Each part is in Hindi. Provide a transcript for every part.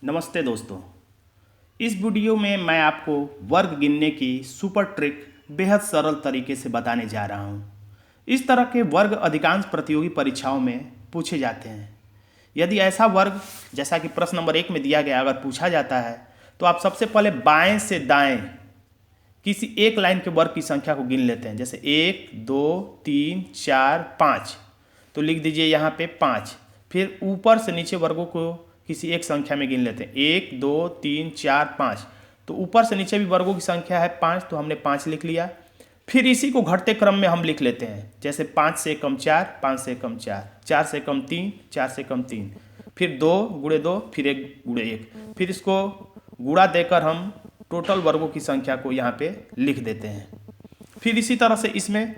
नमस्ते दोस्तों। इस वीडियो में मैं आपको वर्ग गिनने की सुपर ट्रिक बेहद सरल तरीके से बताने जा रहा हूं। इस तरह के वर्ग अधिकांश प्रतियोगी परीक्षाओं में पूछे जाते हैं। यदि ऐसा वर्ग जैसा कि प्रश्न नंबर 1 में दिया गया अगर पूछा जाता है तो आप सबसे पहले बाएं से दाएं किसी एक लाइन के वर्ग की संख्या को गिन लेते हैं। जैसे 1 2 3 4 5 तो लिख दीजिए यहाँ पे 5। फिर ऊपर से नीचे वर्गों को किसी एक संख्या में गिन लेते हैं। 1 2 3 4 5 तो ऊपर से नीचे भी वर्गों की संख्या है 5 तो हमने 5 लिख लिया। फिर इसी को घटते क्रम में हम लिख लेते हैं। जैसे 5 से कम 4, 5 से कम 4, 4 से कम 3, 4 से कम 3, फिर 2 गुणे 2, फिर 1 गुणे 1। फिर इसको गुणा देकर हम टोटल वर्गों की संख्या को यहाँ पे लिख देते हैं। फिर इसी तरह से इसमें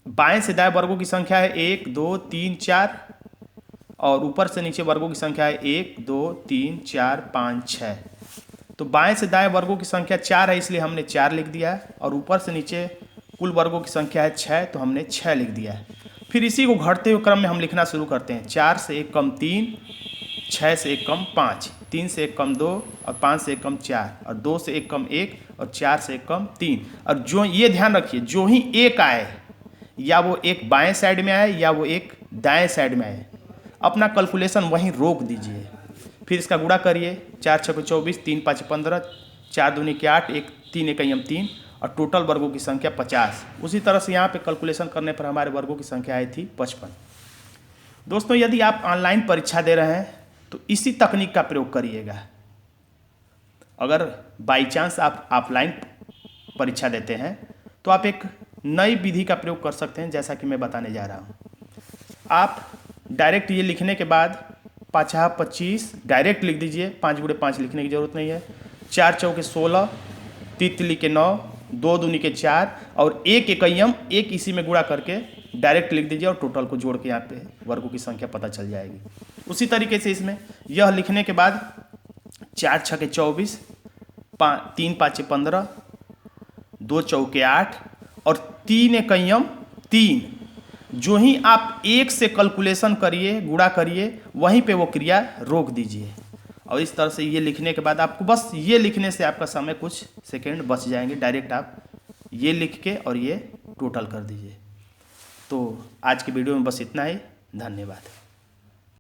बाएं से दाएं वर्गों की संख्या है 1 2 3 4 और ऊपर से नीचे वर्गों की संख्या है 1 2 3 4 5 6। तो बाएं से दाएं वर्गों की संख्या 4 है इसलिए हमने 4 लिख दिया है और ऊपर से नीचे कुल वर्गों की संख्या है 6 तो हमने 6 लिख दिया है। फिर इसी को घटते हुए क्रम में हम लिखना शुरू करते हैं। 4 से 1 कम 3, 6 से 1 कम 5, 3 से 1 कम 2 और 5 से 1 कम 4 और 2 से 1 कम 1 और 4 से 1 कम 3। और जो ये ध्यान रखिए जो ही एक आए या वो एक बाएं साइड में आए या वो एक दाएं साइड में आए अपना कैलकुलेशन वहीं रोक दीजिए। फिर इसका गुणा करिए। 4 6 24, 3 5 15, 4 दूनी के 8, 1 3 1 3 और टोटल वर्गों की संख्या 50। उसी तरह से यहाँ पे कैलकुलेशन करने पर हमारे वर्गों की संख्या आई थी 55। दोस्तों यदि आप ऑनलाइन परीक्षा दे रहे हैं तो इसी तकनीक का प्रयोग करिएगा। अगर बाई चांस आप ऑफलाइन परीक्षा देते हैं तो आप एक नई विधि का प्रयोग कर सकते हैं जैसा कि मैं बताने जा रहा हूँ। आप डायरेक्ट ये लिखने के बाद 5 25 डायरेक्ट लिख दीजिए। 5 गुणे 5 लिखने की जरूरत नहीं है। 4 चौके 16, तितली के 9, 2 दूनी के 4 और 1 एकयम 1 इसी में गुणा करके डायरेक्ट लिख दीजिए और टोटल को जोड़ के यहाँ पे वर्गों की संख्या पता चल जाएगी। उसी तरीके से इसमें यह लिखने के बाद 4 छके 24, 3 5 15, 2 चौके 8 और 3 एकयम 3। जो ही आप 1 से कैलकुलेशन करिए गुणा करिए वहीं पे वो क्रिया रोक दीजिए। और इस तरह से ये लिखने के बाद आपको बस ये लिखने से आपका समय कुछ सेकंड बच जाएंगे। डायरेक्ट आप ये लिख के और ये टोटल कर दीजिए। तो आज की वीडियो में बस इतना ही। धन्यवाद।